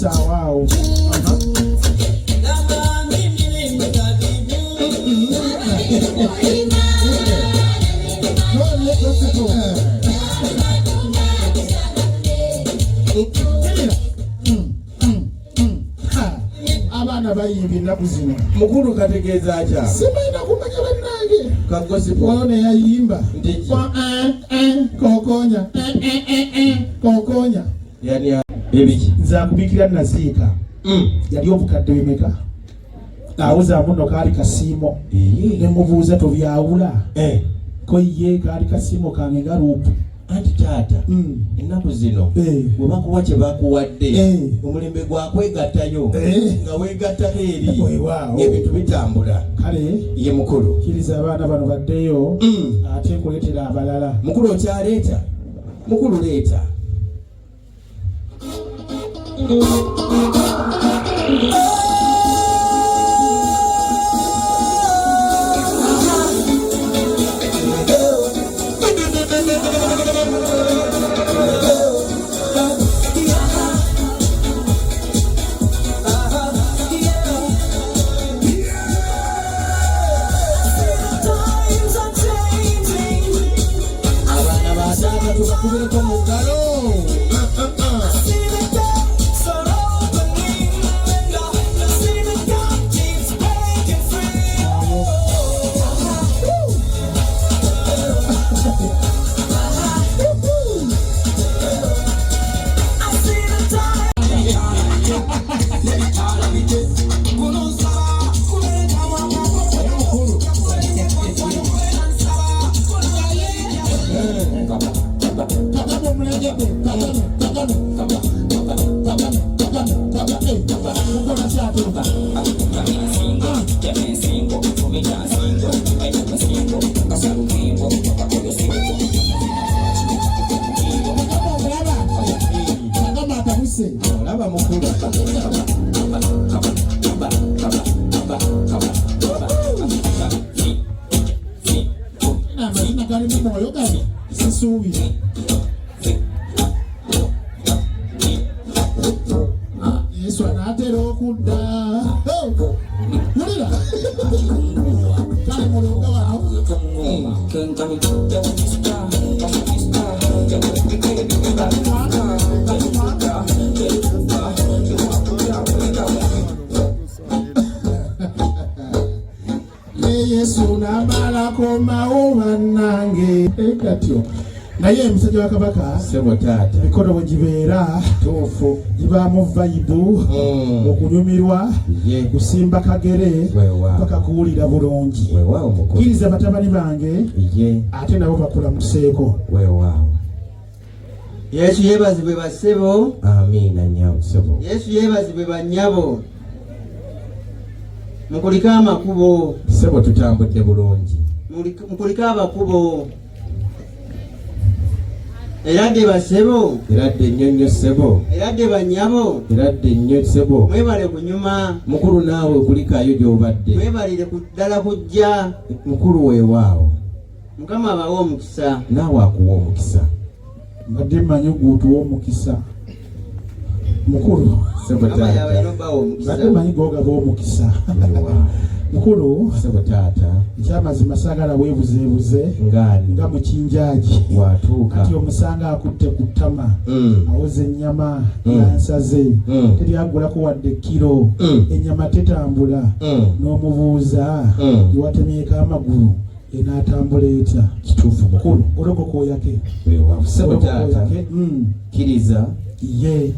Wow. Abana bayimbye ennaku zino mukulu kategeeza atya simaina kumanya bannange kagosipone yayimba kokonya kokonya yani ebiki nzakubikira nasiika yali obukadde bemeka awuza muno kaali kasiimo ne mubuuza tobyawula ko ye kaali kasiimo kange nga luupu anti taata ennaku zino bwe bakuwa kye bakuwadde omulembe gwakwegattayo nga weegattako eri ebintu bitambula kale ye mukulu kiriza abaana bano baddeyo ate nkuleetera abalala mukulu okyaleeta mukulu leeta Laba mukulu amazina gali mu mwoyo gali sisuubira Yesu anaatera okudda mulira kale mulunga wano Yesu namalako mauma nange ekatyo naye emusajja wa kabaka sebo taata mikono bwe gibeera tuufu gibaamu vayibu okunyumirwa kusimba kagere paka kuwulira bulungi kkiriza batabani bange ate nabo bakulamuseeko weewaawo Yesu yeebazibwe bassebo amiina nnyabo sebo Yesu yeebazibwe bannyabo mukulika amakubo sebo tutambudde bulungi mukulika abakubo eradde bassebo eradde nnyonnyo sebo eradde bannyabo eradde nnyo sebo mwebale kunyuma mukulu naawe kulikaayo gy'obadde mwebalire kuddala kujja mukulu weewaawo Mukama abawa omukisa naawe akuwa omukisa mbadde mmanyi guutuwa omukisa mukulu sebo taata mbadde mmanyi googaba omukisa mukulu sebo taata ekyamazima saagala weebuzeebuze nga mukinjaagi watuuka ati omusanga akutte ku ttama awoza ennyama yansaze teryagulako wadde kiro ennyama tetambula n'omubuuza iwatemyeko amagulu enaatambula etya kituufu mukulu olokoka oyake sebo taata kkiriza ye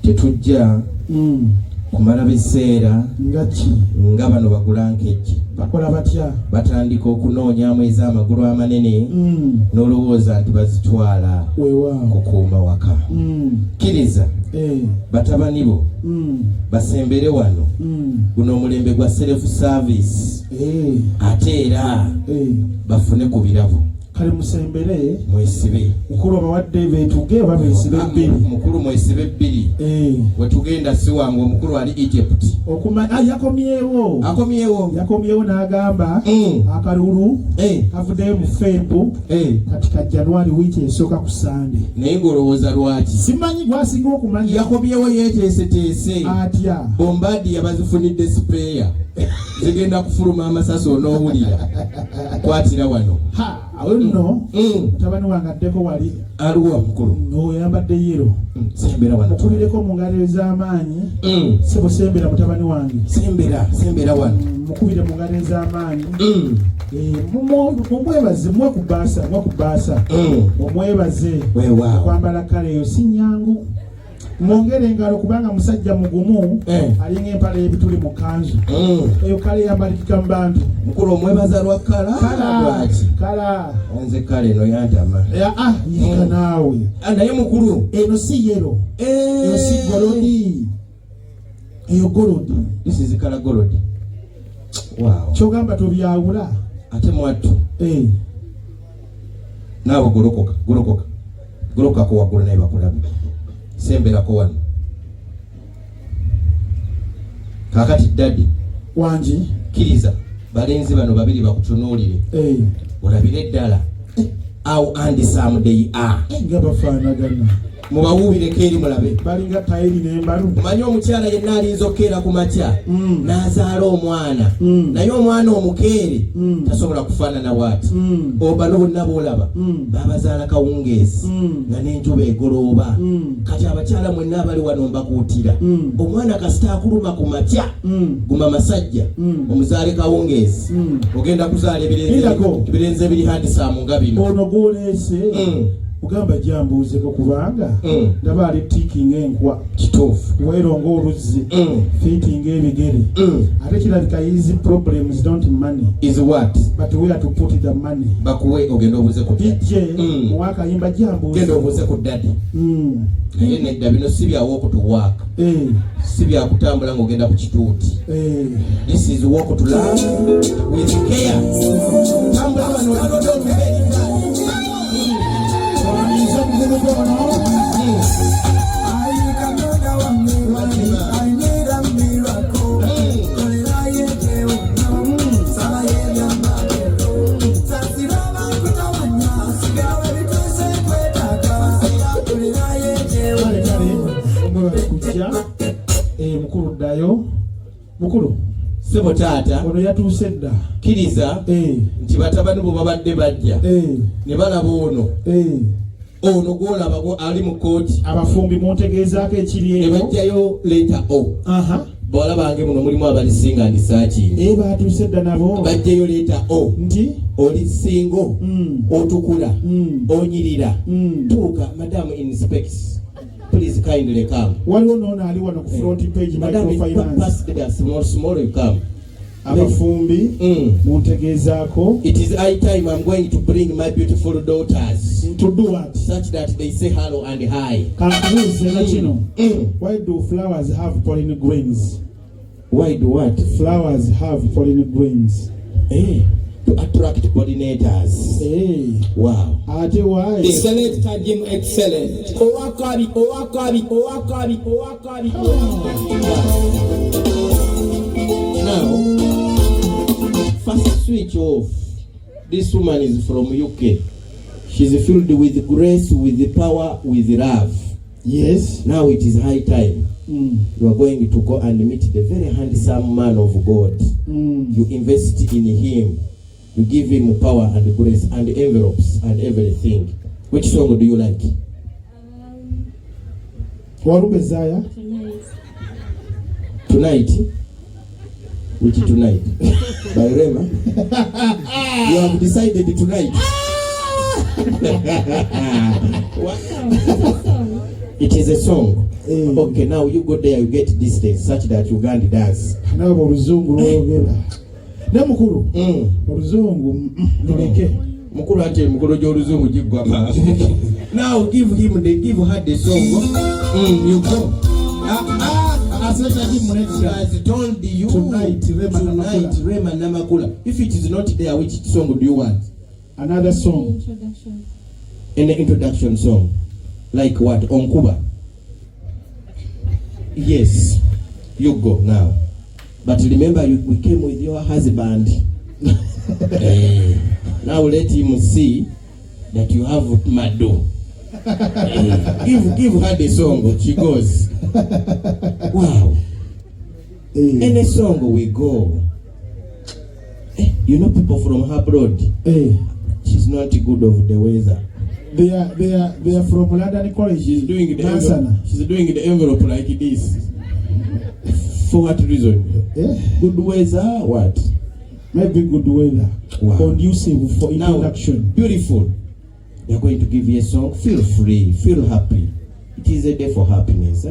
tetujja kumala biseera nga bano bagulankejji bakola batya batandika okunoonyamu ez'amagulu amanene n'olowooza nti bazitwala kukuuma waka kkiriza batabani bo basembere wano guno omulembe gwa self service ate era bafune ku birabo kale musembere mwesibe mukulu abawadde betuge oba besibe bbiri mukulu mwesibe bbiri wetugenda si wange omukulu ali Egypt yakomyewo n'agamba akalulu kavuddeyo mu Febbu kati ka January wiiki esooka ku Sande naye ng'olowooza lwaki simanyi gwasinga okumanya yakomyewo yeeteeseteese atya bombadi yabazifunidde sipeeya zigenda kufuluma amasasi onoowulira kwatira wano awo nno mutabani wange addeko wali aliwa mukulu oyambadde yero sembera wano mukubireko mu ngalo ez'amaanyi sebo sembera mutabani wange sembera wano mukubire mu ngalo ez'amaanyi mumwebaze mwe ku baasa omwebaze okwambala kale eyo si nnyangu mwongere engalo kubanga musajja mugumu alinga empala y'ebituli mu kanzu eyo kale yambalikika mu bantu mukulu omwebaza lwa kala nze kale eno yantama yika naawe naye mukulu eno si yero eyo si golodi eyo golodi this is kala golodi wow kyogamba tobyawula ate mwattu naawe golokoka ko waggulu naye bakulabe semberako wano kakati dadi wangi kiriza balenzi bano babiri bakutunuulire olabire eddala awo andi someday nga bafaanagana mubawuubireko eri mulabe balinga tayiri n'embalu omanyi omukyala yenna alinza okkeera ku makya n'azaala omwana naye omwana omukeere tasobola kufaanana bw'ati bano bonna boolaba babazaala kawungeezi nga n'enjuba egolooba kati abakyala mwenna abali wano mbakuutira omwana kasita akuluma ku makya guma masajja omuzaale kawungeezi ogenda kuzaala ebirenze biri handisaamu nga bino ono gwoleese ugamba jambuuzeko kubanga ndaba ali tiikinga enkwa kituufu weeronga oluzzi fiitinga ebigere ate kirabika his problems don't money is what but where to put the money bakuwe ogenda obuuze ku dijje muwakayimba jambuuze genda obuuze ku dadi naye nedda bino si bya walk to work si bya kutambula ng'ogenda ku kituuti this is walk to love with care tambula bano olidde mukulu ddayo mukulu sebo taata ono yatuuse dda kiriza nti batabani bo babadde bajja ne balaba ono gwolaba ali mu kooti abafumbi muntegeezaako ekiri ne bajjayo leeta bawala bange muno mulimu abalisinga ndisaakindi batuuse dda nabo bajjayo leeta nti oli singo otukula onyirira tuuka madam inspects please kindly come waliwo noono ali wano ku front page microfinance small you come abafumbi muntegeezaako it is high time I'm going to bring my beautiful daughters to do what such that they say hello and hi kankubuuze na kino why do flowers have pollen grains why do what flowers have pollen grains to attract pollinators wow ate why excellent tajim excellent owakabi now first switch off. This woman is from UK. She's filled with grace, with power, with love. Yes. Now it is high time. You are going to go and meet the very handsome man of God. You invest in him. You give him power and grace and envelopes and everything. Which song do you like? Warubezaya. Tonight. Which tonight? By Rema. You have decided tonight. It is a song. Okay, now you go there, you get distance such that Uganda does. Now oluzungu lwogera. Ne mukulu. Oluzungu ndoleke. Mukulu ate mukulu gy'oluzungu giggwa. Now give her the song. You go. As told you tonight, Rema Namakula. If it is not there, which song do you want? Another song. Introduction. In the introduction song. Like what? Onkuba? Yes. You go now. But remember, we came with your husband. Now let him see that you have Mado. Give her the song. She goes. Wow. Any song we go. You know people from abroad. She's not good of the weather. They are from London College. She's doing the envelope like this. For what reason? Good weather, what? Maybe good weather. Wow. Conducive for introduction. Now, beautiful. They're going to give you a song. Feel free, feel happy. It is a day for happiness.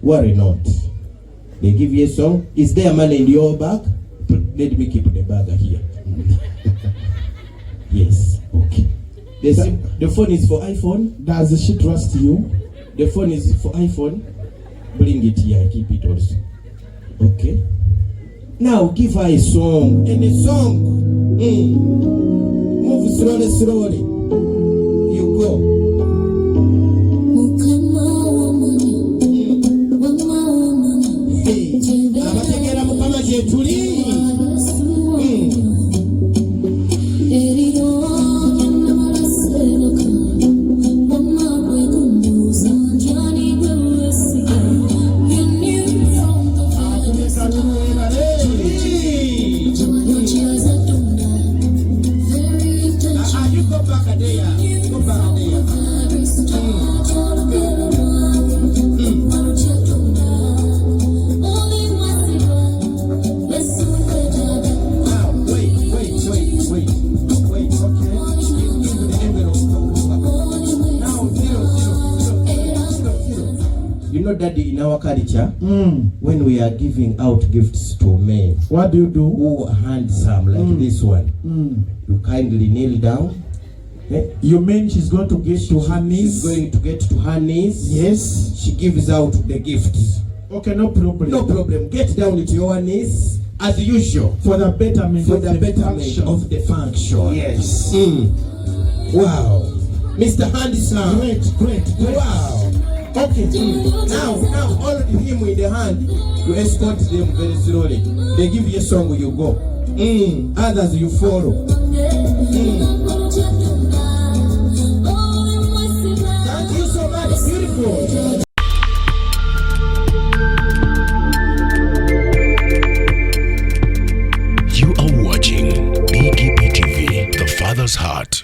Worry not. They give you a song. Is there money in your bag? Let me keep the bag here. Yes, okay. The phone is for iPhone. Does she trust you? The phone is for iPhone. Bring it here, keep it also. Okay. Now give her a song. Any song. Move slowly. You go. Hey. Abategera mukama jetuli. Daddy, in our culture, when we are giving out gifts to men, what do you do? Who are handsome like this one, you kindly kneel down. You mean she's going to get to her knees? She's going to get to her knees. Yes. She gives out the gifts. Okay, no problem. No problem. Get down to your knees as usual. For the betterment of the function. Yes. Wow. Mr. Handsome. Great. Wow. Okay. Now, hold him in the hand. You escort them very slowly. They give you a song, you go. Others you follow. Thank you so much. Beautiful. You are watching BGP TV, The Father's Heart.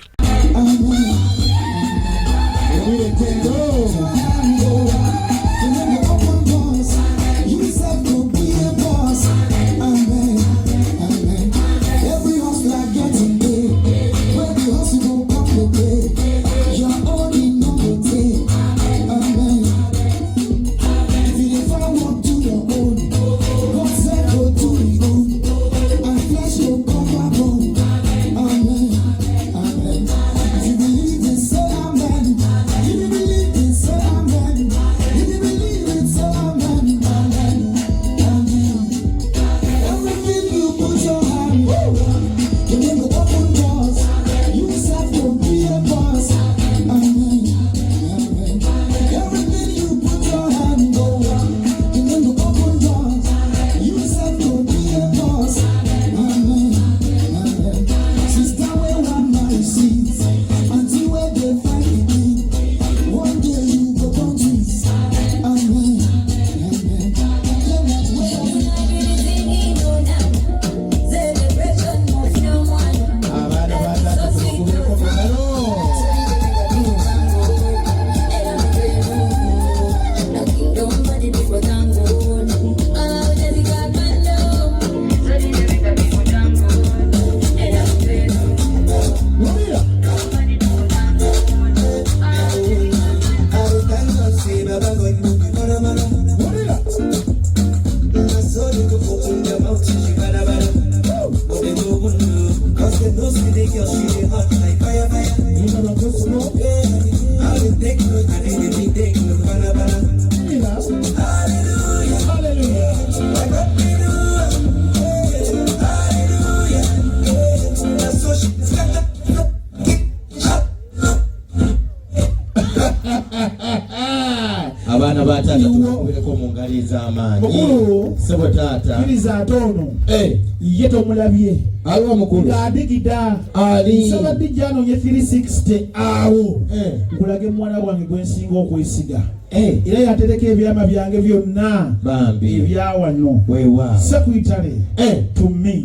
Tukubereko mu ngali z'amaanyi. Mukulu. Sebo taata. Kiriza atono. Ye tomulabye. Aliwo mukulu. Ng'adigida. Ali. Nsaba dijjano ye 360 awo. Nkulage mwana wange gwe nsinga okwesiga. Era yatereka ebyama byange byonna. Bambi. Ebyawano. Weewa. Sekuyitale. To me.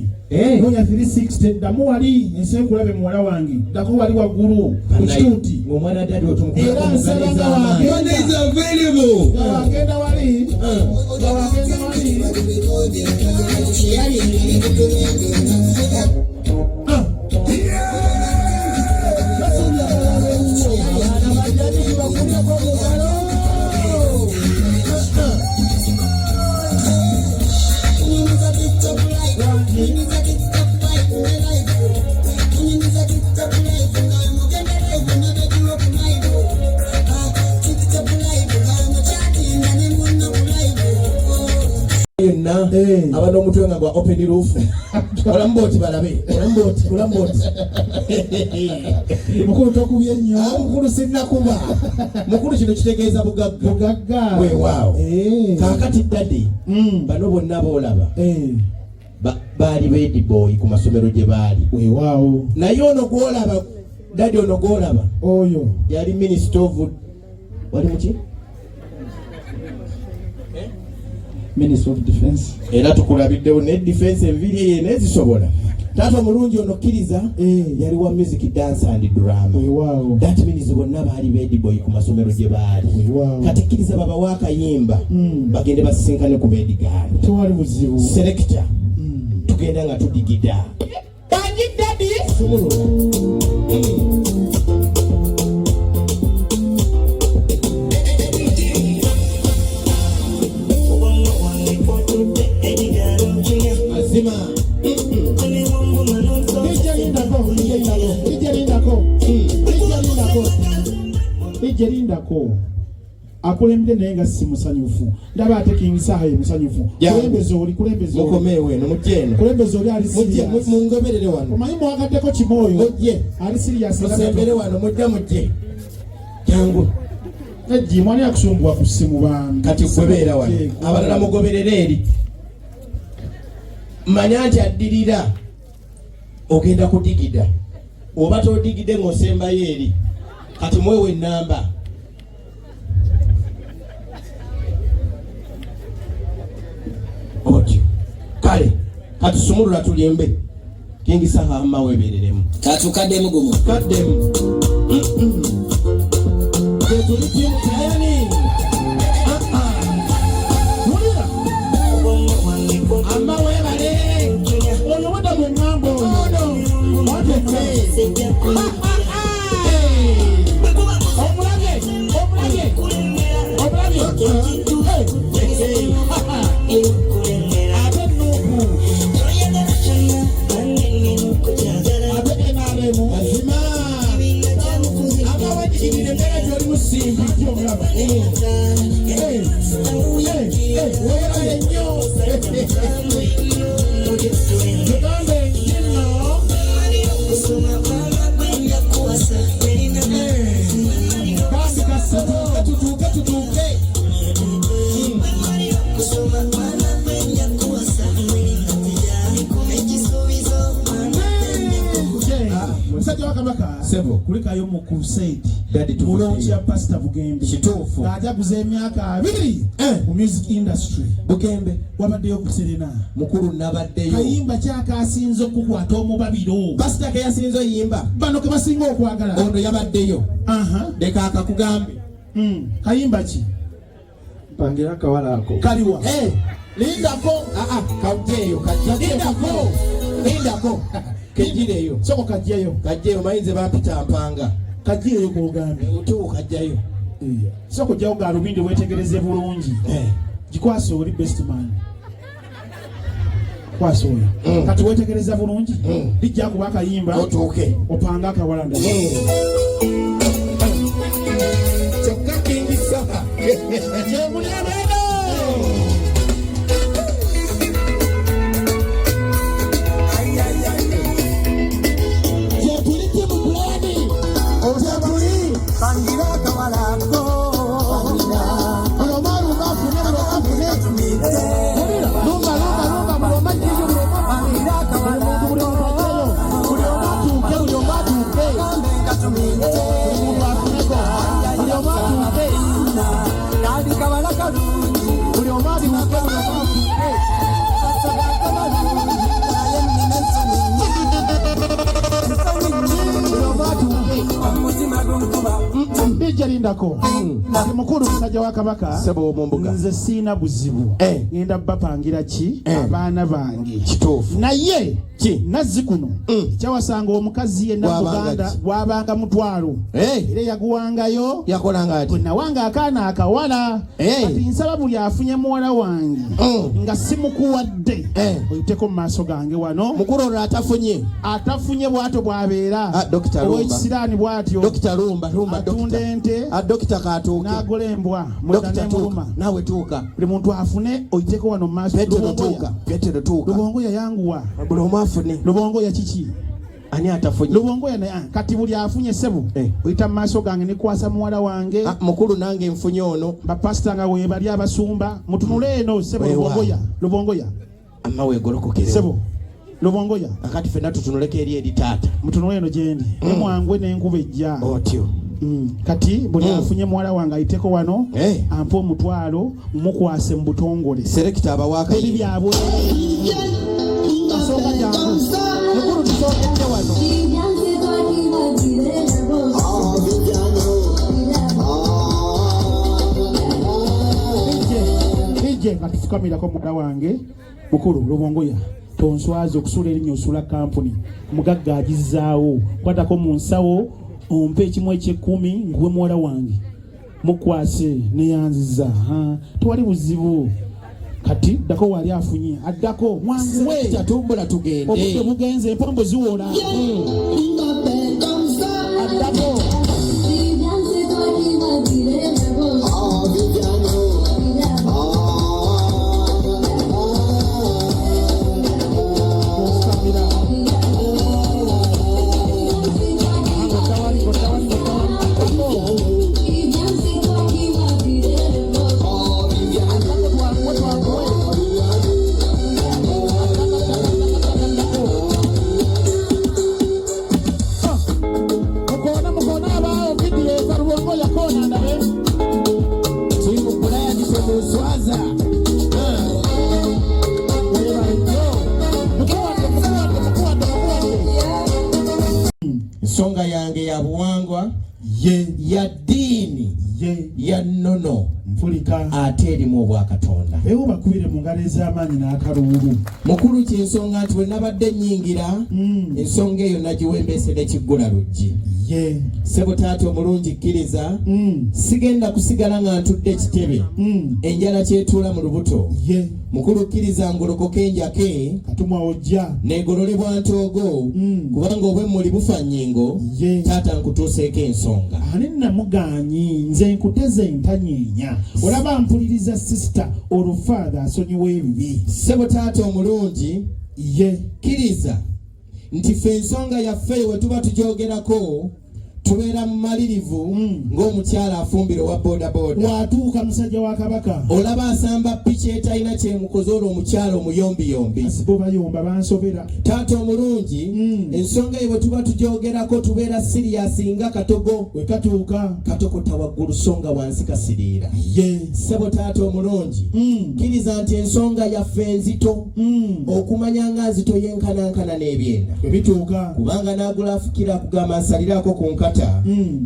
Nonya 360 damu wali nsenkulabe muwala wange dako wali waggulu ku kituuti ng'omwana dadi otumukuba era nsabanga wagenda wali abana omutwe nga gwa open roof olamboti balabe olamboti mukulu tokubye nnyo mukulu sinnakuba mukulu kino kitegeeza bugagga weewaawo kaakati dadi bano bonna boolaba baali bedi boy ku masomero gye baali weewaawo naye ono gwolaba dadi ono gwolaba oyo yali minister of wali muki Minister of Defense. Era tukulabiddewo ne defense enviri ye nezisobola. Taata omulungi ono kkiriza yali wa music dance and drama. Wow. That means bonna baali bedi boy ku masomero gye baali. Wow. Kati kkiriza baba wakayimba bagende basisinkane ku bedi gaali. Tewali buzibu. Selector. Tugenda nga tudigida. Banji daddy. Ijerindako akulembede naye nga si musanyufu ndaba ate King Saha ye musanyufu kulembeze oli mukomewe no mujeno kulembeze oli ali serious mungoberere wano omanyi mwagaddeko kimoyo mujje ali serious musembere wano mujje jangu eji mwani akusumbwa ku simu bambi kati kubeera wano abalala mugoberere eri manya nti addirira ogenda kudigida oba todigide ng'osembayo eri kati mwewe namba otyo kale kati sumulula tulimbe King Saha amma webereremu katukaddemu gumu kaddemu tetulitimu tayani mulira amma webale oyo wada mu ngambo ono Sebo kulikayo mu crusade dadi tulonchi ya Pastor Bugembe kituufu ajaguze emyaka 2 mu music industry Bugembe wabaddeyo ku Serena mukulu nabaddeyo kayimba kyaka asinze okukwata omubabiro Pastor ke yasinze yimba bano ke basinga okwagala ono yabaddeyo deka akakugambe kayimba ki pangira akawala ako kaliwa lindako kajeyo lindako kejireyo soko kajjayo mayinze bapita mpanga kajjayo kugambe utu kajjayo soko jjayo galubindi wetegereze bulungi gikwase oli best man kwase oli kati wetegereza bulungi dijja kuba kayimba otuuke opanga akawala ndala kyokka King Saha Pangira kawalako, buli omwali Bijalindako mukulu musajja wa kabaka sebo omumbuga nze siina buzibu ngenda bapangira ki abaana bange kituufu naye nazzi kuno kyawasanga omukazi yenna Buganda bwabanga mutwalo era yaguwangayo yakolanga ati nawanga akaana akawala kati nsaba buli afunye muwala wange nga simukuwadde oyiteko mu maaso gange wano mukulu olwo atafunye bwato bwabeera owekisiraani bwatyo Dr. Lumba atunda ente Dr. Katuuke n'agola embwa nawe tuuka buli muntu afune oyiteko wano mu maaso Petero tuuka Lubongo yayanguwa buli omu afune Lubongo ya kiki ani atafunye Lubongo ya kati buli afunye sebo oyita mu maaso gange nikwasa muwala wange mukulu nange nfunye ono bapasita nga webali abasumba mutunule eno sebo Lubongo ya amma wegolokokere sebo Lubongo ya akati fena tutunuleke eri taata mutunule eno gyendi nemwangwe n'enkuba ejja otyo kati buli afunye muwala wange ayiteko wano ampa omutwalo mukwase mu butongole serekita abawaka eri byabwe asooka jangu mukulu tusookedde wano ije nga tufukamirako muwala wange mukulu Lubongoya tonswaza okusula erinnya osula kampuni mugagga agizzaawo kwatako mu nsawo ompe ekimu eky'ekkumi nguwe muwala wange mukwase neyanziza tewali buzibu kati ddako wali afunye addako mwanguwe kyatumbula tugende obudde bugenze empombo ziwola addako ensonga yange ya buwangwa ya ddiini ya nnono mpulika ate erimu obwakatonda ewo bakubire mu ngalo ez'amaanyi n'akaluulu mukulu kyensonga nti bwe nabadde nnyingira ensonga eyo nagiwembesera ekiggula luggi sebo taata omulungi kkiriza sigenda kusigala nga ntudde ekitebe enjala kyetuula mu lubuto mukulu kkiriza ngolokoke enjake katumwa ojja negololebwa ntoogo kubanga obwemmuli bufa nnyingo taata nkutuuseeko ensonga ani namugaanyi nze nkuteze ntanyeenya olaba mpuliriza sisita olufaadha asonyiwa ebibi sebo taata omulungi kkiriza nti ffe ensonga yaffe we tuba tujoogerako tubeera mu malirivu ng'omukyala afumbire owa bodaboda watuuka musajja wa kabaka olaba asamba piki etalina kyemukoze olwo omukyala omuyombiyombi bo bayomba bansobera taata omulungi ensonga eyo bwe tuba tujoogerako tubeera siriyasi nga katogo we katuuka katokota waggulu songa wansi kasiriira sebo taata omulungi kkiriza nti ensonga yaffe enzito okumanya nga nzito yenkanankana n'ebyenda bituuka kubanga naagula afukira kugamba nsaliraako ku nkata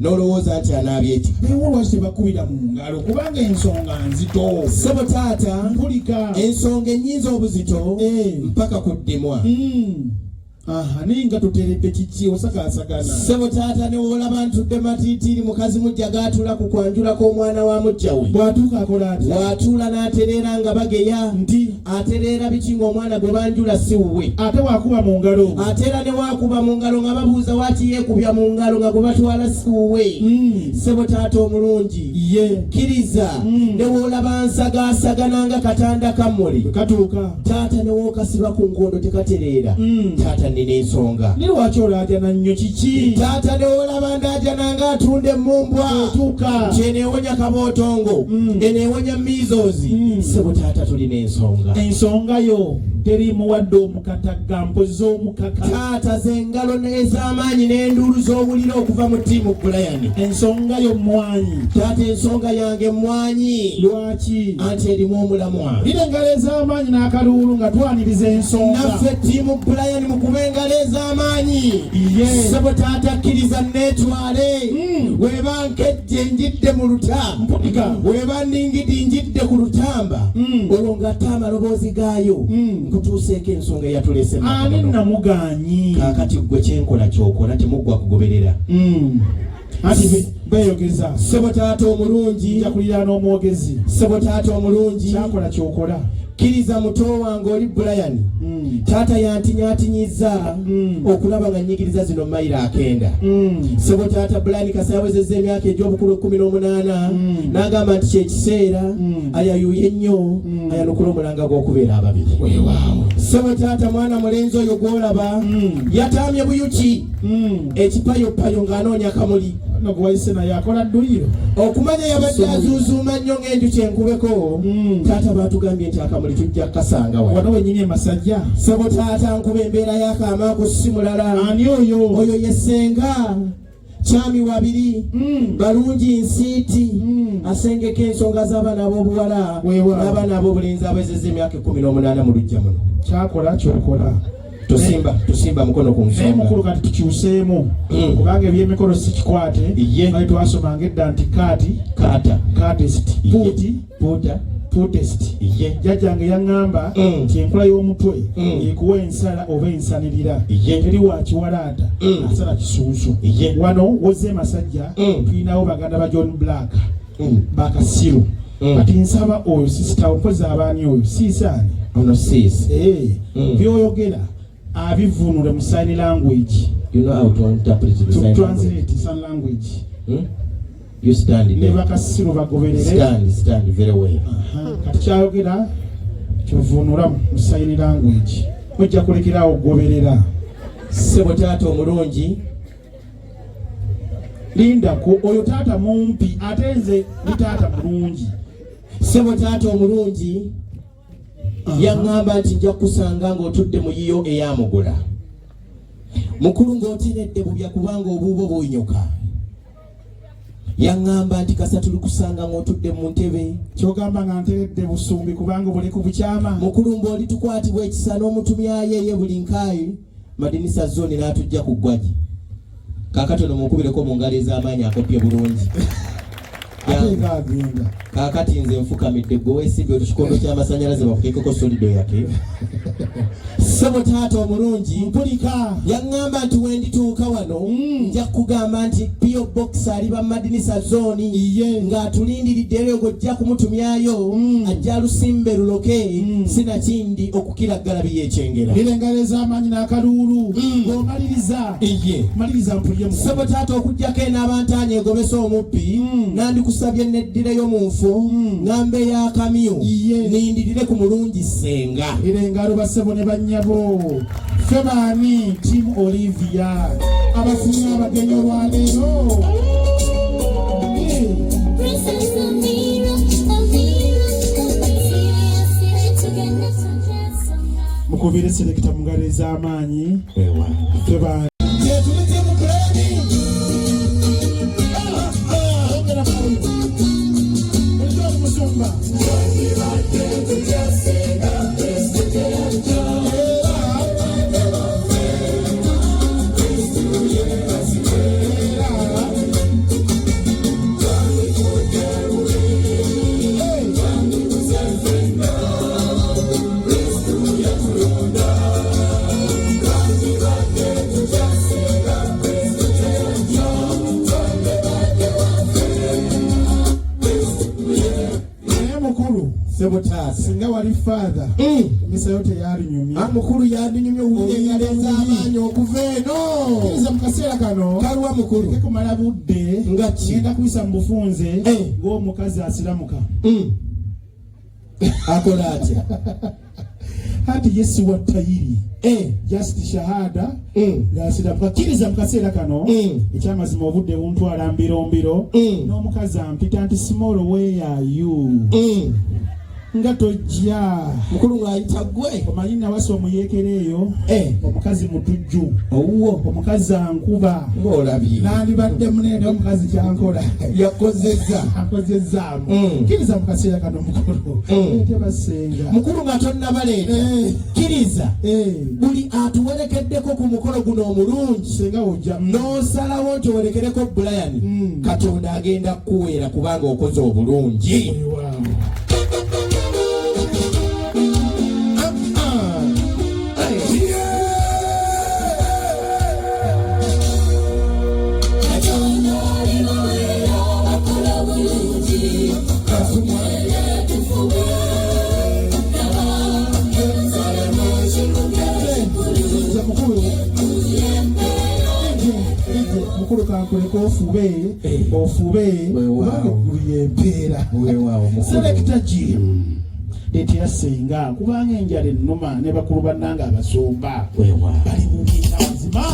n'olowooza nti anaabyetika ewo lwaki tebakubira mu ngalo kubanga ensonga nzito sebo taata mpulika ensonga ennyinza obuzito mpaka ku ddimwa ninga tuteredde kiki osakaasagana sebo taata newoolaba ntudde matiitiri mukazi mujja gaatuula ku kwanjulako omwana wa mujja we bw'atuuka akola ati bw'atuula n'atereera nga bageya nti atereera biki ng'omwana gwe banjula si wuwe ate waakuba mu ngalo ateera ne waakuba mu ngalo nga babuuza waaki yeekubya mu ngalo nga gwe batwala si wuwe sebo taata omulungi kkiriza newoolaba nsagaasagana nga katanda kammuli katuuka taata newookasiba ku nkondo tekatereera taata nina ensonga ni lwaki olaajana nnyo kiki taata newoolaba ndaajana nga atunda emmumbwa tuuka kyeneewonya kabootongo eneewonya miizozi sebo taata tulina ensonga yo teri muwadde omukatagga mpozi omukaka. Taata z'engalo ez'amaanyi n'enduulu z'owulira okuva mu ttiimu Brian. Ensonga yo mmwanyi. Taata ensonga yange mmwanyi. Lwaki? Anti erimu omulamwa. Lira engalo ez'amaanyi n'akaluulu nga twaniriza ensonga. Naffe ttiimu Brian mukube engalo ez'amaanyi. Ssebo taata kkiriza neetwale. Weeba nkejje njidde mu luta. Mpulika. Weeba ndingidi njidde ku lutamba. Olwo ng'atta amaloboozi gaayo. Nkutuuseeko ensonga eyatulese. Ani namugaanyi. Kaakati gwe kyenkola ky'okola temuggwa kugoberera. Anti beeyogeza. Ssebo taata omulungi. Nja kulira n'omwogezi. Ssebo taata omulungi. Kyakola ky'okola. Kkiriza muto wange oli Brian. Taata yantinyaatinyizza okulaba nga nnyigiriza zino mayiro 9. Ssebo taata Brian Kasa yawezezza emyaka egy'obukulu 18 n'agamba nti kyekiseera ayayuye ennyo ayanukula omulanga gw'okubeera ababiri. Ssebo taata mwana mulenzi oyo gw'olaba yataamye buyuki ekipayopayo ng'anoonya kamuli. Nogwayise naye akola dduyiro. Okumanya yabadde azuuzuuma nnyo ng'enjuki enkubeko. Taata baatugambye nti akamuli tujja kukasanga wa. Wano wennyini emasajja. Ssebo taata nkuba embeera y'akaama ako si mulala. Ani oyo? Oyo ye ssenga. Kyami wabiri. Balungi nsiiti. Asengeka ensonga z'abaana ab'obuwala. N'abaana ab'obulenzi abawezezza emyaka 18 mu luggya muno. Kyakola ky'okola. Tusimba mukono ku nsonga. Naye mukulu kati tukyuseemu. Kubanga eby'emikolo si kikwate. Kale twasomanga edda nti kaatesiti. Putest. Jjajjange yaŋŋamba nti enkola y'omutwe ekuwa ensala oba ensanirira. Teri wa kiwalaata asala kisuusu. Wano wozze masajja tulinawo baganda ba John Black bakasiru. Kati nsaba oyo sisita mpozi abaani oyo siisaani. Ono siisi. Byoyogera abivunule mu sign language. You know how to interpret the sign language. To translate sign language. You stand there. Ne bakasiru bagoberere. Stand very well. Kati kyayogera kyovunula mu sign language. Ojja kulekerawo goberera. Ssebo taata omulungi. Linda ko oyo taata mumpi ate nze ni taata mulungi. Ssebo taata omulungi. Yaŋŋamba nti nja kusanga ng'otudde mu yiyo eyamugula. Mukulu ng'oteredde bubya kubanga obuubo bwonyoka. Yaŋŋamba nti Kasa tuli kusanga ng'otudde mu ntebe. Kyogamba nga nteredde busumbi kubanga buli ku bukyama. Mukulu ng'oli tukwatibwa ekisa n'omutumyaye ye buli nkaayi. Madinisa zone n'atujja ku ggwagi. Kaakati ono munkubireko mu ngalo ez'amaanyi akopye bulungi. Kaakati nze nfukamidde gwe weesibye ekikondo ky'amasannyalaze bakuteekeko solido yake. Ssebo taata omulungi mpulika yaŋŋamba nti wendituuka wano nja kugamba nti P.O. Box aliba Madinisa zone ng'atulindiridde era ogojja kumutumyayo ajja lusimbe luloke sinakindi okukiraggala by'ekyengera. Era engalo ez'amaanyi n'akaluulu ng'omaliriza. Maliriza mpulye. Ssebo taata okuggyako enaabantaanya egobesa omuppi nandikusabye neddireyo mu nfu ngambe y'akamyu nindirire ku mulungi ssenga. Era engalo bassebo ne bannyabo ffe baani Team Olivia abafunye abagenyi olwaleero. Mukubire selekita mu ngalo ez'amaanyi ffe baani singa wali father misa yote yalinyumya mukulu yalinyumya uyengaleza amaanyi okuva eno. Kiriza mu kaseera kano kalwa mukulu kekumala budde nga ngenda kuyisa mu bufunze ng'omukazi asiramuka. Akola atya? Hati Yesu wa tayiri just shahada ng'asiramuka. Kiriza mu kaseera kano ekyamazima obudde buntwala mbirombiro n'omukazi ampita nti small where are you? nga tojja mukulu ng'ayita gwe omanyi nawasa omuyeekera eyo omukazi mutujju owuwo omukazi ankuba ng'olabye nandibadde munene omukazi kyankola akozezzaamu kkiriza mu kaseera kano mukulu tebasenga mukulu nga tonnabaleeta kkiriza buli atuwerekeddeko ku mukolo guno omulungi senga ojja n'osalawo nti owerekereko Brian Katonda agenda kukuweera kubanga okoze obulungi. mukulu kankuleko ofube kubanga eggulu y'empeera selekita Jim leetera senga kubanga enjala ennuma ne bakulu bannanga abasumba bali mu kiina mazima.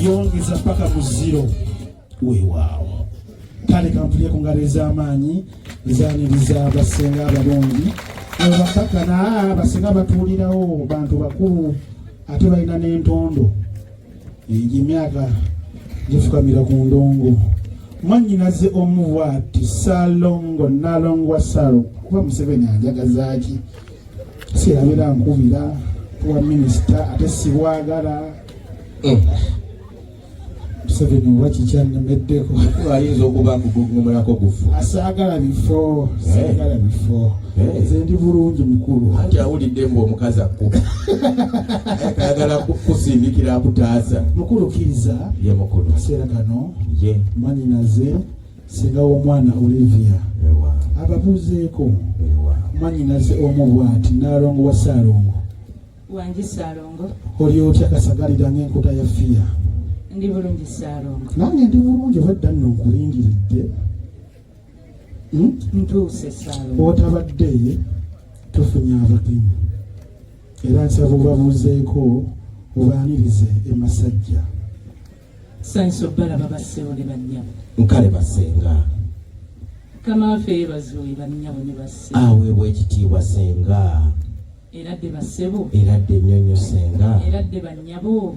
Yongeza paka mu zero weewaawo kale kampuli ekungalo ez'amaanyi ezaniriza abasenga abalungi ebakakana abasenga batuulirawo bantu bakulu ate balina n'entondo emyaka gifukamira ku ndongo mwannyinaze omubwati Salongo Nalongwa Salo kuba Museveni anjagazaaki sirabira nkubira wa minisita ate sibwagala Museveni wakikyannemeddeko ayinza okuba nkugumulako gufu asaagala bifo nze ndi bulungi mukulu anti awulidde mbu omukazi akuba ayagala kusindikira akutaasa mukulu kkiriza ye mukulu kaseera kano ye mwannyinaze singa w'omwana Olivia ababuuzeeko mwannyinaze omubwati Nalongo wa Salongo wangi Salongo oli otya kasagalira ng'enkuta ya fiya ndi bulungi Salongo nange ndi bulungi obadda nno nkulingiridde ntuuse Salongo otabadde tufunye abagenyi era nsaba obabuuzeeko obaanirize emasajja sanso balaba bassebo ne bannyabo nkale basenga kamaafe yebazuuyi bannyabo ne basse aweebwa ekitiibwa senga era dde bassebo era dde ennyonnyo senga era dde bannyabo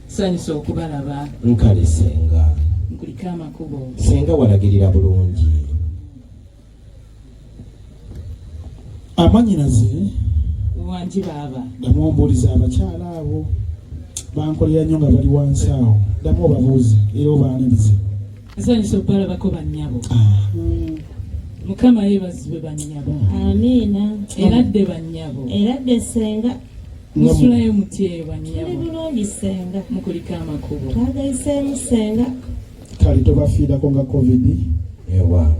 sanyusa okubalaba nkale senga nkuliko amakubo senga walagirira bulungi amanyinaze wangi baaba ddamu ombuuliza abakyala abo bankolera nnyo nga bali wansi awo ddamu obabuuze era obaanirize nsanyusa okubalabako bannyabo Mukama yeebazibwe bannyabo. Amiina. Eradde bannyabo. Eradde senga. Musulayo mutye bannyabo. Tuli bulungi senga. Mukulika amakubo. Twagayiseemu senga. Kale tobafiirako nga covid.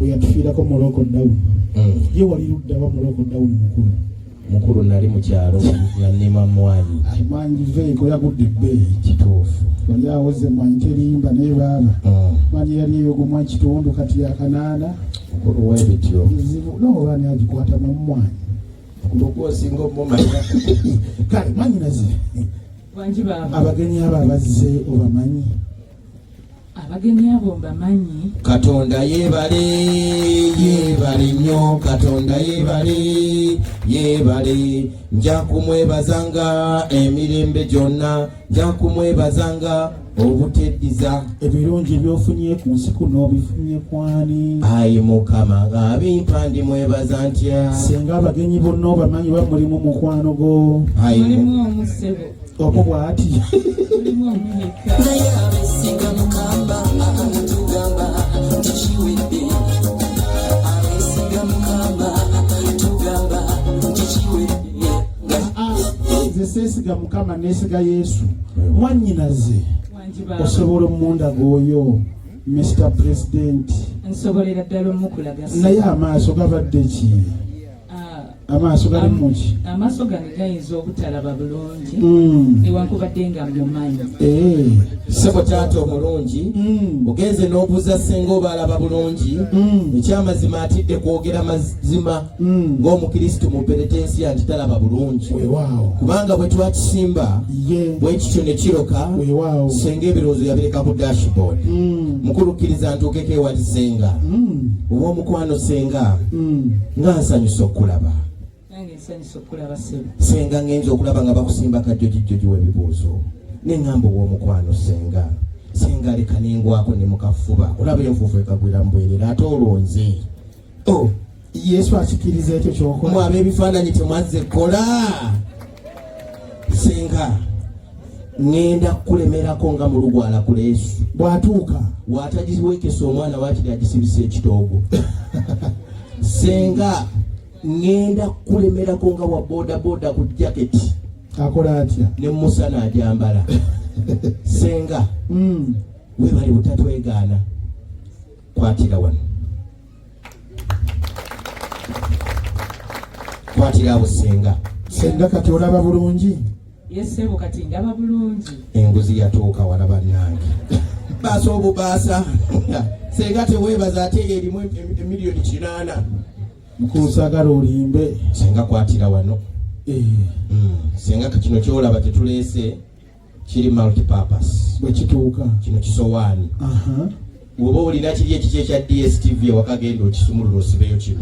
Weyatufiirako mu lockdown. Ye wali luddawa mu lockdown mukulu nali mu kyalo nga nnima mwanyi. Mwanyi veeko yagudde ebbeeyi. Kituufu. Wali awoze mwanyi terimba naye baaba. Mwanyi yali eyogomwa kitundu kati yakanaana. Mukulu w'ebityo. N'oba ani agikwata mu mwanyi. Osinga omumanya. Kale mwanyinaze. Wangi baaba. Abagenyi abo abazze obamanyi. Abagenyi abo mbamanyi. Katonda yeebale nnyo, Katonda yeebale, nja kumwebazanga emirembe gyonna, nja kumwebazanga obuteddiza. Ebirungi by'ofunye ku nsi kuno obifunye kwani? Ayi Mukama ng'abimpa ndimwebaza ntya. Singa abagenyi bonna obamanyi bamulimu mukwano go. Mulimu omusebo. Opo bw'ati. Mulimu omuheka. Naye abeesinga Mukama tugamba tekiwedde. Abeesinga Mukama tugamba tekiwedde. Nze seesiga Mukama neesiga Yesu. Mwannyinaze osobola omunda g'oyo Mr. President. Nsobolera ddala omukulagasa. Naye amaaso gabadde ki? Amaaso gali muki? Amaaso gange gayinza obutalaba bulungi newankubadde nga mumanyi. Ssebo taata omulungi ogenze n'obuuza senga oba alaba bulungi. Ekyamazima atidde kwogera mazima ng'omukristo mu peretensi anti talaba bulungi. Kubanga bwe twakisimba bwe kityo ne kiroka senga ebirowoozo yabireka ku dashboard. Mukulukkiriza ntuukeko ewali senga oba omukwano senga nga nsanyusa okulaba. Senga ngenza okulaba nga bakusimba kajjogi w'ebibuuzo neŋŋamba ow'omukwano senga leka nengwako ne mukafuba olaba enfuufu ekagwira mu bwerera ate olwonze. Yesu akikiriza ekyo kyokola. Mu ab'ebifaananyi temwazze kola. Senga ngenda kulemerako nga mulugwala ku Yesu bw'atuuka watagiwekesa omwana wakiri agisibisa ekitoogo. Senga ngenda kulemerako nga wa boda ku jaketi. Akola atya? Ne musana ajambala. Senga webali butatwegaana. Kwatira wano. Kwatira abo senga. Senga kati olaba bulungi? Yesebo kati ndaba bulungi. Enguzi yatuuka wala bannange. Baasa obubaasa. Senga teweebaza ate erimu emiliyoni 8. Mukulu saagala olimbe. Senga kwatira wano. Senga kino kyolaba tetuleese kiri multipurpose. Bwe kituuka kino kisowaani. Oba olina kiri ekiki ekya DSTV ewakagenda okisumulula osibeyo kino.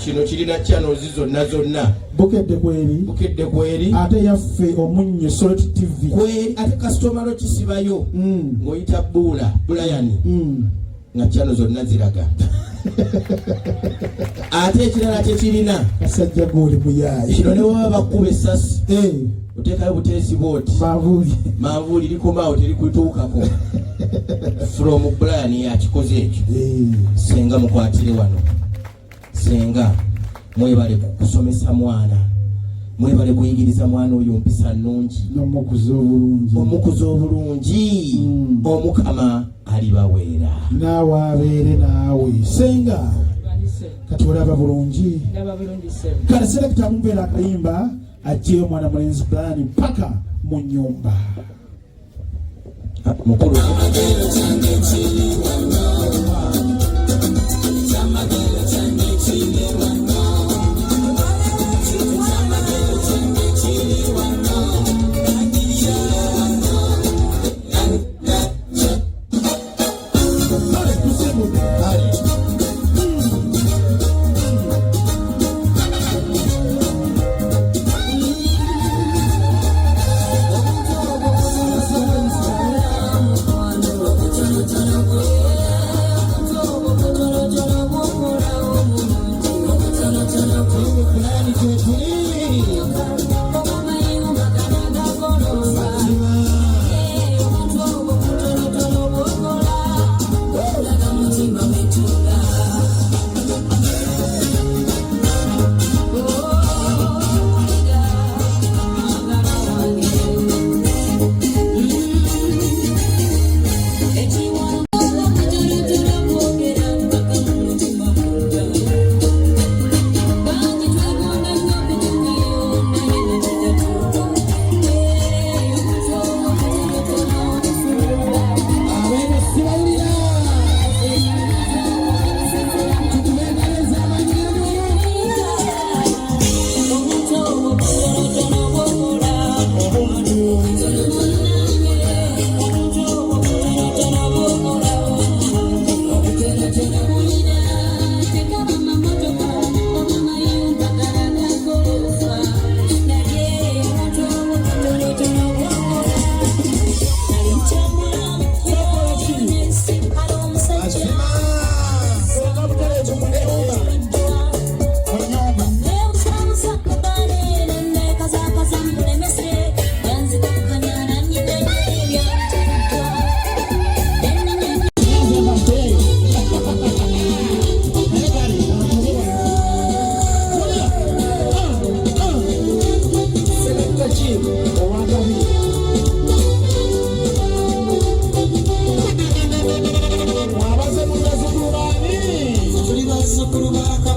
Kino kirina channels zonna. Bukedde kweri. Ate yaffe omunnyo Salt TV. Kweri ate kastomalo kisibayo. Ng'oyita Brian. Nga channel zonna ziraga. Ate ekirala tekirina. Kasajja goli muyayi. Kino ne baba bakuba essasi. Oteekayo buteesi bwoti. Manvuuli likomaawo terikutuukako. From Brian yakikoze ekyo. Senga mukwatire wano. Senga mwebale kusomesa mwana. Mwebale kuyigiriza mwana oyo mpisa nnungi. Omukuza obulungi. Omukama alibaweera. Naawe abeere naawe. Senga kati olaba bulungi? Ndaba bulungi sebo. Kale selekita mumbeera akayimba ajjeyo mwana mulenzi Brian paka mu nnyumba. Mukulu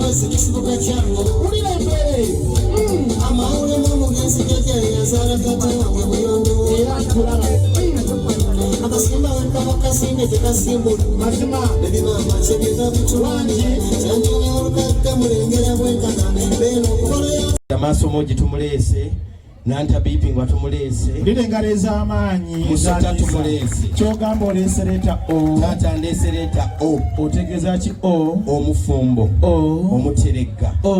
mwezi kisibuka chango ulilembe amaule mumugenzi kekele yazala tata wange buyondo akasimba wakasinde tekasimbu mazima bebi mama chebita bitulanje chanjoni olukaka mulengera bwenkana membeno kukoleyo amaaso moji tumulese nanta bipingwa tumulese ndirengareza amanyi musata tumulese kyogamba olesereta o tata ndesereta o otegeza ki o omufumbo o omuterega o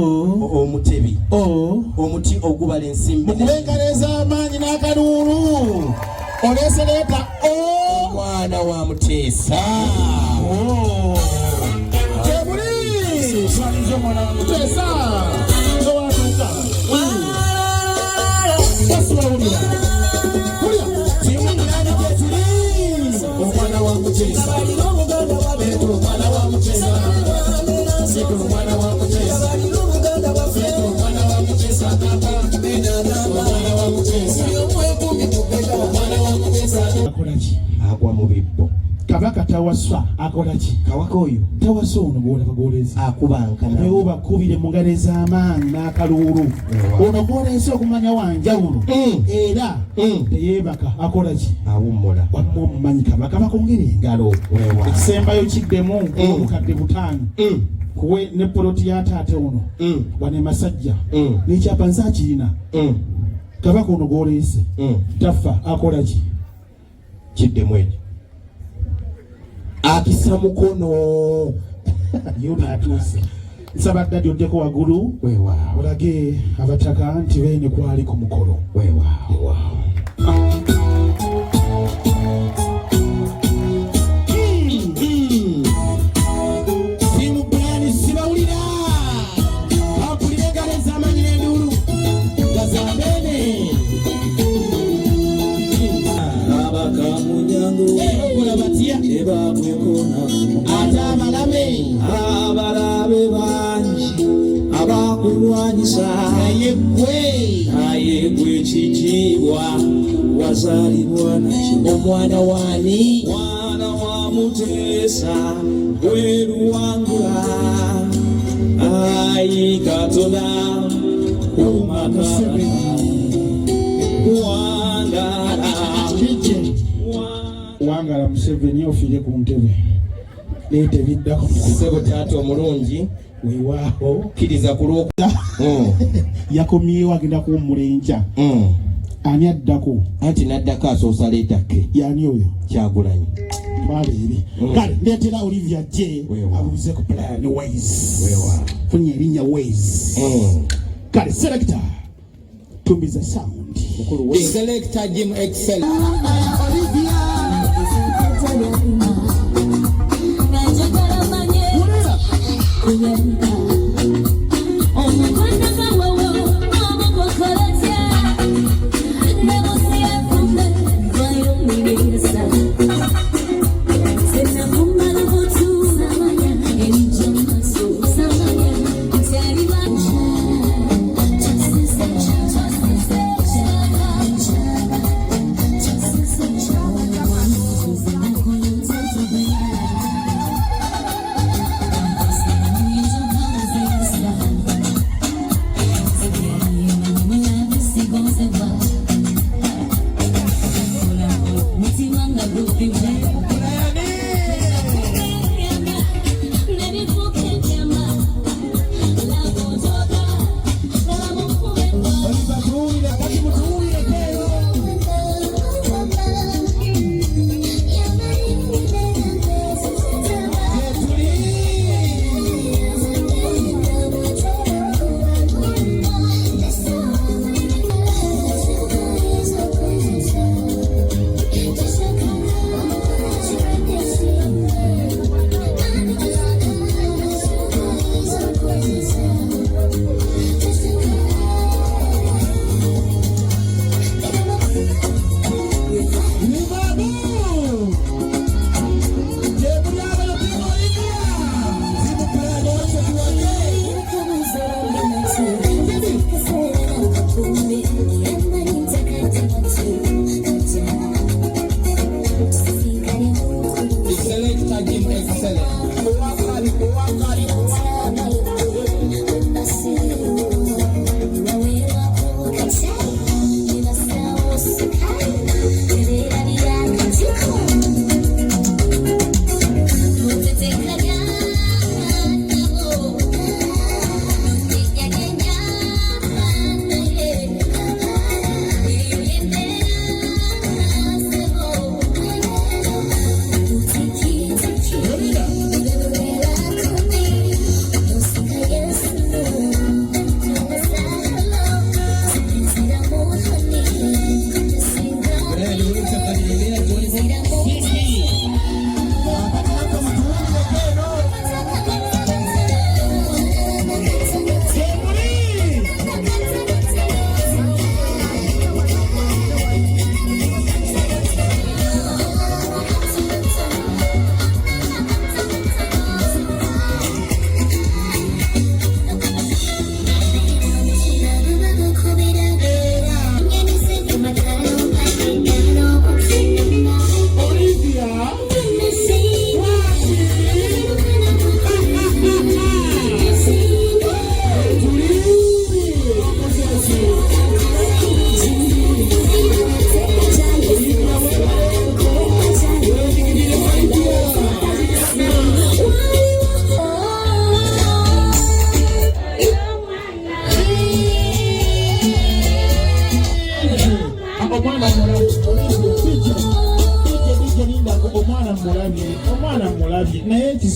omutebi o omuti ogubala ensimbi mukurengareza amanyi n'akalulu olesereta o omwana wa Muteesa tebuli swalizo mwana wa Muteesa towatuuka wasiwawulira kulya timulani gyetuli omwana wa Muteesa leeta omwana wa Muteesa leeta omwana wa Muteesa leeta omwana wa Muteesa omwana wa Muteesa omwana wa Muteesa akola ki agwa mu bibbo kabaka tawaswa akola ki kawaka oyo tawaswa ono gwolaba gwolezi akubankana ewo bakubire mu ngalo ez'amaanyi n'akaluulu ono gwolezi okumanya wanjawulo era teyeebaka akola ki awummula wamma omumanyi kabaka bakongera engalo ekisembayo kiddemu obukadde 5 kuwe ne poloti ya taate ono wane masajja n'ekyapa nsaakirina kabaka ono gwolezi tafa akola ki kiddemu ekyo akisa mukono yonatuuse nsaba ddadi oddeko waggulu weewaawo olage abataka nti beene kwali ku mukolo weewaawo timu pulani sibawulira bampulira engalo ez'amanyi n'enduulu nga zambeene abakamunyango okola batya ebakwekona ate abalabe abalabe bangi abakulwanyisa naye gwe kitiibwa wazaalibwa nakyo omwana waani mwana wa Muteesa gwe luwangula ayi Katonda kumakala wangala wangala Museveni ofiire ku ntebe leeta ebiddako sebo taata omulungi weewaawo kkiriza ku lwokuta yakomyewo agenda kuwummula enkya ani addako anti naddako asoosa leetakke yani oyo Kyagulanyi twala eri kale ndeetera Olivia J abuuze ku plan ways funye erinnya ways kale selector tumbiza sound Selector Jim Excel.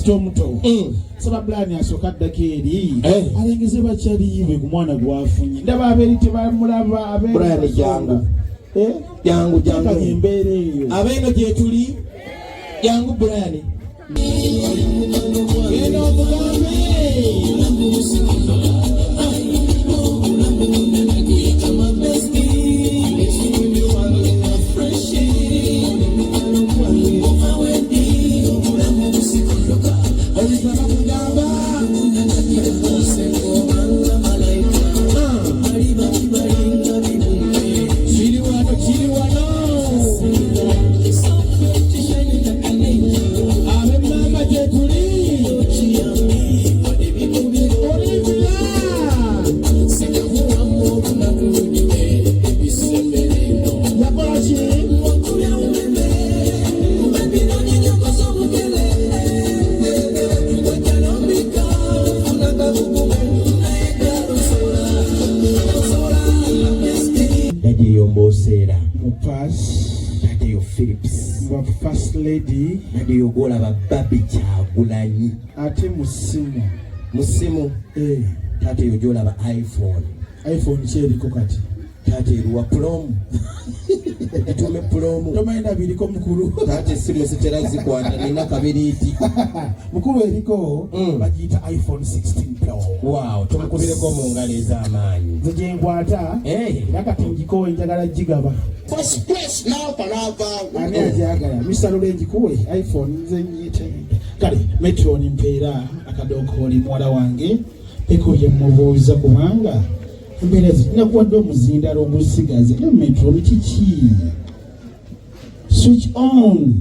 kasita omuto saba bulani asooka addako eri alengeze bakyaliibwe ku mwana gwafunye ndaba abeeri tebamulaba Brian jangu jangu embeera eyo abeeno gye tuli jangu Brian genda obugambe First lady nadiogola bababi Kyagulanyi ate musimu tate yojola ba iPhone kyeriko kati tate eruwa plomu etume plomu tomayina biriko mukulu tate simu zitera zikwata nina kabiriiti mukulu eriko bagiyita iPhone 16 Pro. Wow, tumukubireko mu ngalo ez'amaanyi nze gyengwata era kati njikowe njagala gigaba ani ajagala Mr. Lorenji kuwe iPhone nze nyite kale Metro nimpeera akadokooli muwala wange ekubye mubuuza kubanga embeera zinakuwadde omuzindalo ogusigaze ne Metro kiki switch on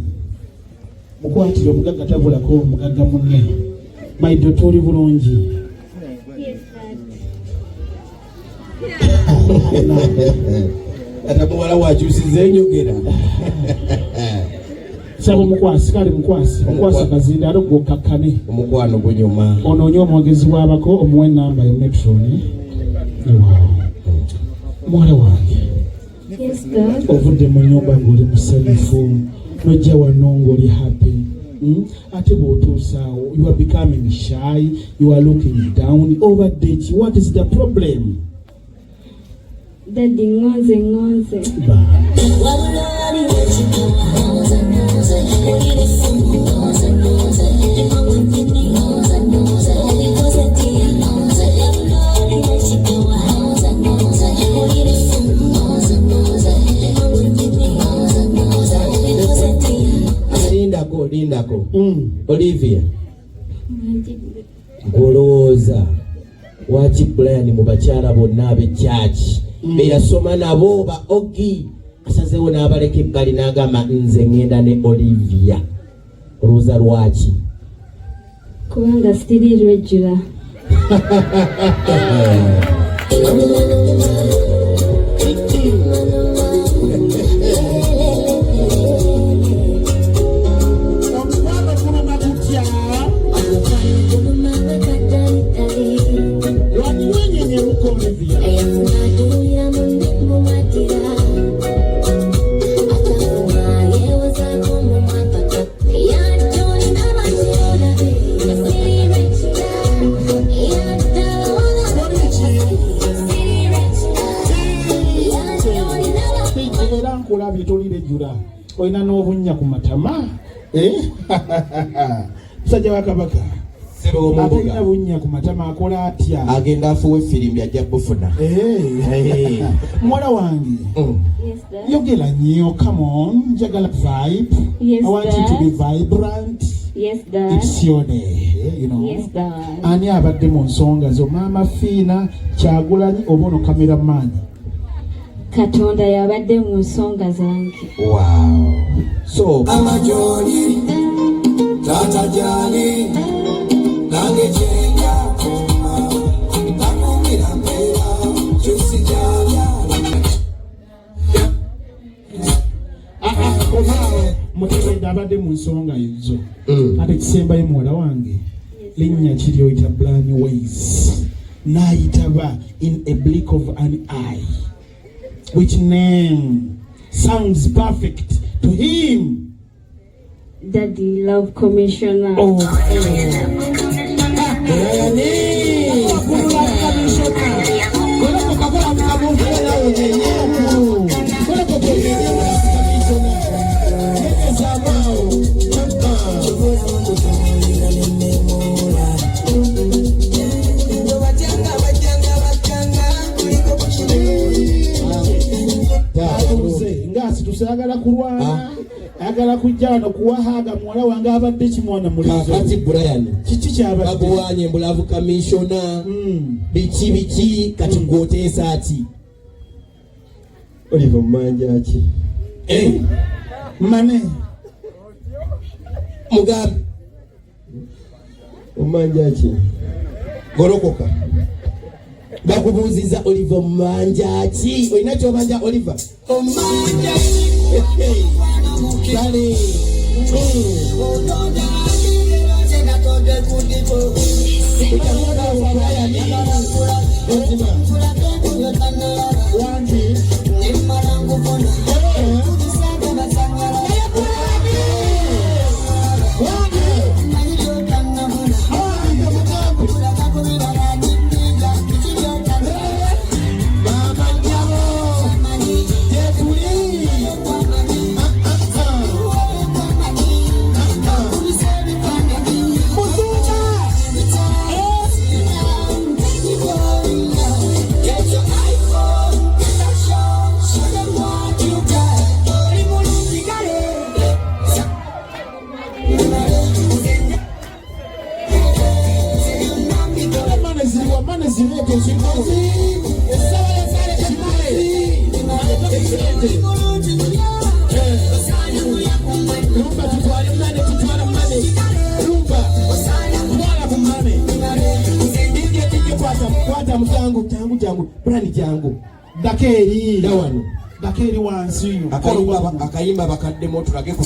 mukwatire omugagga tabulako omugagga munne maidoto oli bulungi ata muwala wakyusiza enyogera saba mukwasi kale mukwasi akazindalo gwokakkane omukwano gunyuma onoonye omwogezi w'abako omuwa enamba ya Metro muwala wange ovudde mu nnyumba ng'oli musanyufu nojja wano ng'oli happy ate bw'otuusaawo you are becoming shy, you are looking down overdate. What is the problem? Daddy ngonze Lindako Olivia golooza waki Brian mu bakyala bonna ab'ekyaki beyasoma nabo ba Ogi asazeewo n'abaleka ebbali n'agamba nze ngenda ne Olivia olowooza lwaki kubanga siri regular olina n'obunnya ku matama musajja wa Kabaka abunnya bunnya ku matama akola atya agenda afuwa effirimbi ajja bufuna muwala wange yogera nnyo come on njagala vibe. Yes, I want you to be vibrant. Yes, Dad. It's your day, you know. Yes, Dad. Ani abadde mu nsonga zo Maama Fiina Kyagulanyi oba ono cameraman Katonda yabadde mu nsonga zange. Wow. So Mama Joli Tata Jali Nange Jenga Takumira Mpera Jusi Jali Mutende abadde mu nsonga ezo ate kisembayo muwala wange linnya kiri oyita Blani Ways n'ayitaba in a blink of an eye. Which name sounds perfect to him? Daddy Love Commissioner. Tusagala kulwana agala kujja wano kuwahaga muwala wange abadde kimwana mulizo kati Brian kiki kyabadde babuwanye mbulavu commissioner biki kati gwoteesa ati Oliver Manjaki mane mugambe Manjaki golokoka bakubuuziza Oliver Manjaki olina kyobanja Oliver Manjaki Kale Dakeri wansi akayimba bakaddemo otulage ku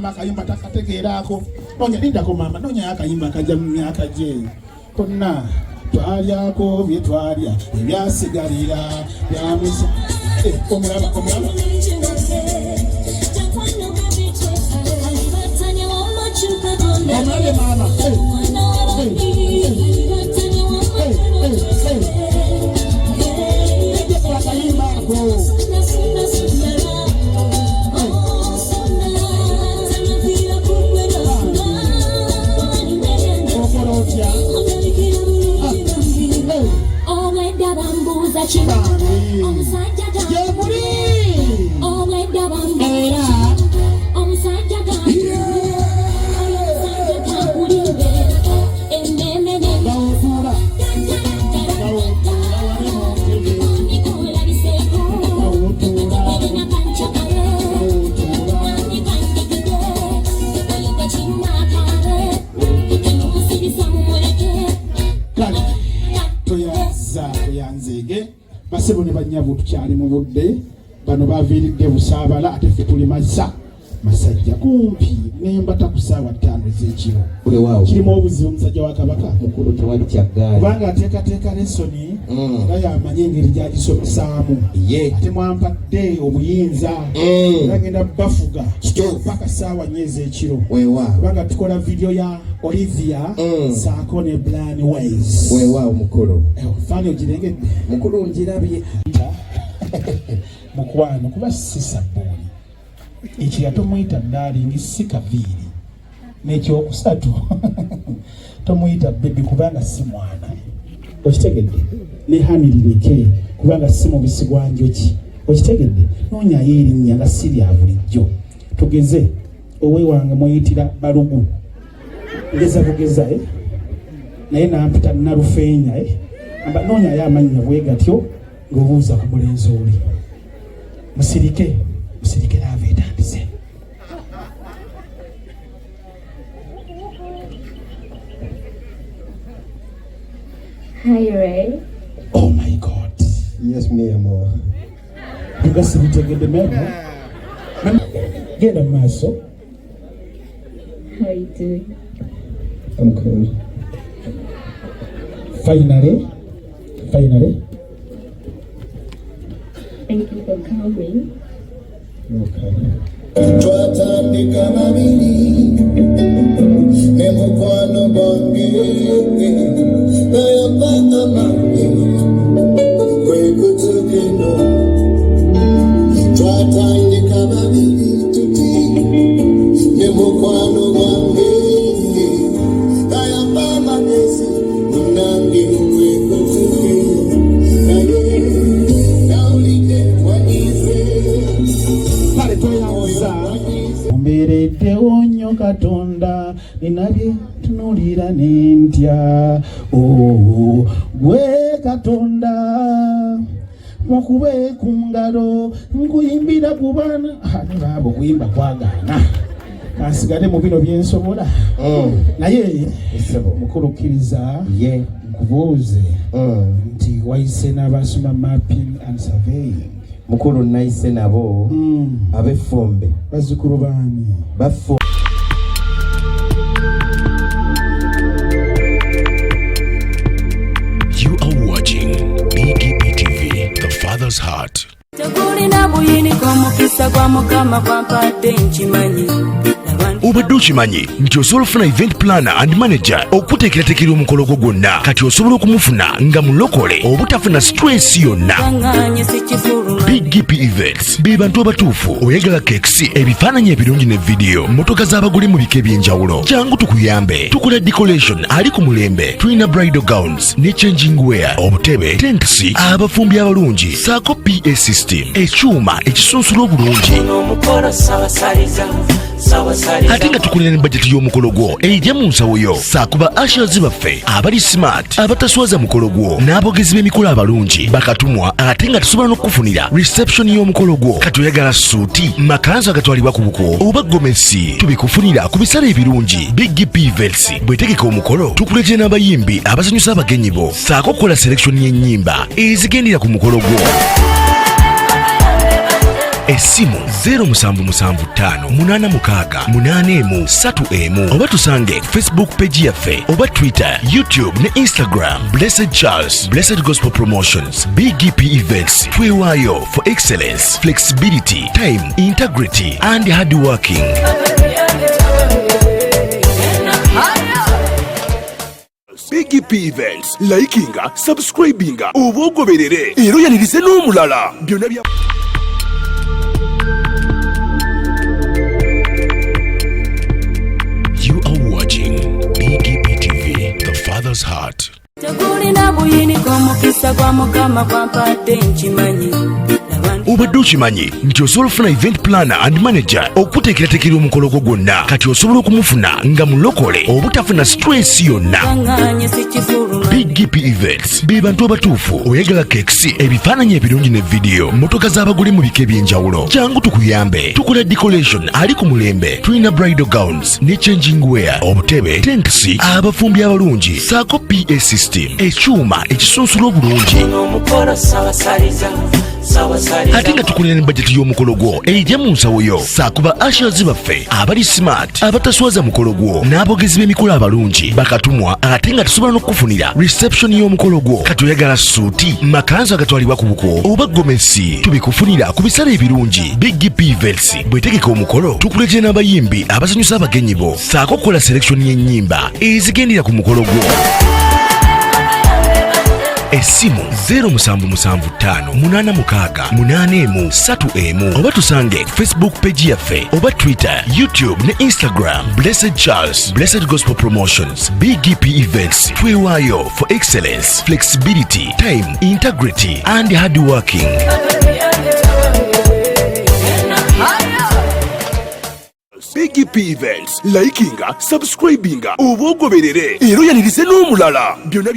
mama kayimba takategerako nonya lindako mama nonya akayimba kaja mu myaka je konna twalyako bye twalya ebyasigalira byamisa omulaba mama toyanza toyanzege basebo ne banyabu tukyali mu budde bano baviiridde busaabala ate ffe tuli masajja kumpi nembata ku ssaawa 5 ez'ekiro kirimu obuzibu omusajja wa kabaka mukulu tewali kyaggaali kubanga ateekateeka lesoni nga yamanye engeri gyagisomesaamu ate mwampadde obuyinza era ngenda bafuga paka ssaawa 4 ez'ekiro kubanga tukola vidiyo ya Olivia saako ne Brian Weiss weewaawo mukulu faani ogirengedde mukulu njirabye mukwano kuba si sabbuuni ekirya tomuyita darling si kaviiri n'ekyokusatu tomuyita bebi kubanga si mwana okitegedde nehanirike kubanga si mubisi gwa njoki okitegedde noonyayo erinnya nga si lya bulijjo tugeze owe wange mweyitira balugu ngeza kugeza naye nampita nalufeenya amba noonyayo amannya bwe gatyo ng'obuuza ku mulenzi oli musirike laava etandise. Hi, Ray. Oh my God. Yes, me amor. You guys need to get the memo. Get a muscle. How you doing? I'm cool. Finally. Thank you for coming. Okay. Twatandika babiri nemukwano gwange nayamba amange kwekutugeno twatandika babiri tuti nemukwano gwange nayamba amagezi munange kwekutugeno naye nawulidde wanyize pale toyanza mbeereddewo nnyo Katonda ninabye tunulira nentya gwe Katonda mukube ku ngalo nkuyimbira ku baana ne baabo kuyimba kwagaana kansigale mu bino byensobola naye mukulukkiriza nkubuuze nti wayise n'abasoma mapping and surveying mukulu nayise nabo ab'effumbe bazzukulu baani bafo You are watching BGP TV, the Father's Heart. Tekulina buyiniko mukisa gwa Mukama kwampadde nkimanyi obadde okimanyi nti osobola okufuna event planner and manager okuteekerateekera omukolo gwo gwonna kati osobola okumufuna nga mulokole obutafuna stress yonna. BGP Events be bantu abatuufu oyagala kekisi ebifaananyi ebirungi ne vidiyo motoka z'abagole mu bika eby'enjawulo jangu tukuyambe tukola decoration ali ku mulembe tulina bridal gowns ne changing wear obutebe tents abafumbi abalungi saako PA system ekyuma ekisunsula obulungi ate nga tukulira ne bajeti y'omukolo gwo ejja mu nsawo yo saakuba ashers baffe abali smart abataswaza mukolo gwo n'abogezi b'emikolo abalungi bakatumwa ate nga tusobola n'okufunira reception y'omukolo gwo kati oyagala suuti makanzu agatwalibwa ku buko oba gomesi tubikufunira ku bisale ebirungi BGP Events bwetegeka omukolo tukuletera n'abayimbi abasanyusa abagenyi bo saako okukola selection y'ennyimba ezigendera ku mukolo gwo. Esimu 07758681 oba tusange Facebook page yaffe oba Twitter, YouTube ne Instagram. Blessed Charles, Blessed Gospel Promotions, BGP Events. Twewaayo for excellence, flexibility, time, integrity and hard working. BGP Events, likinga, subscribinga, oba ogoberere era oyanirize n'omulala byonna bya You are watching BGP TV, the Father's Heart. obadde okimanyi nti osobola okufuna event planner and manager okuteekerateekera omukolo gwo gwonna kati osobola okumufuna nga mulokole obutafuna stress yonna. Big GP Events be bantu abatuufu oyagala kekisi ebifaananyi ebirungi ne vidiyo motoka z'abagole mu bika eby'enjawulo jangu tukuyambe tukola decoration ali ku mulembe tulina bridal gowns ne changing wear obutebe tentisi abafumbi abalungi saako PA system ekyuma ekisunsula obulungi ate nga tukulira ne bajeti y'omukolo gwo ejja mu nsawo yo saakuba ashers baffe abali smart abataswaza mukolo gwo n'abogezi b'emikolo abalungi bakatumwa ate nga tusobola n'okufunira reception y'omukolo gwo kati oyagala suuti makanzu agatwalibwa ku buko oba gomesi tubikufunira ku bisale ebirungi. Big GP Events bwetegeka omukolo tukuletera n'abayimbi abasanyusa abagenyi bo saako okukola selection y'ennyimba ezigendera ku mukolo gwo. Essimu 07758681 oba tusange Facebook page yaffe oba Twitter, YouTube ne Instagram. Blessed Charles, Blessed Gospel Promotions. Big GP Events twewaayo for excellence, flexibility, time, integrity and hard working. Big GP Events likinga, subscribinga oba ogoberere era oyanirize n'omulala byonna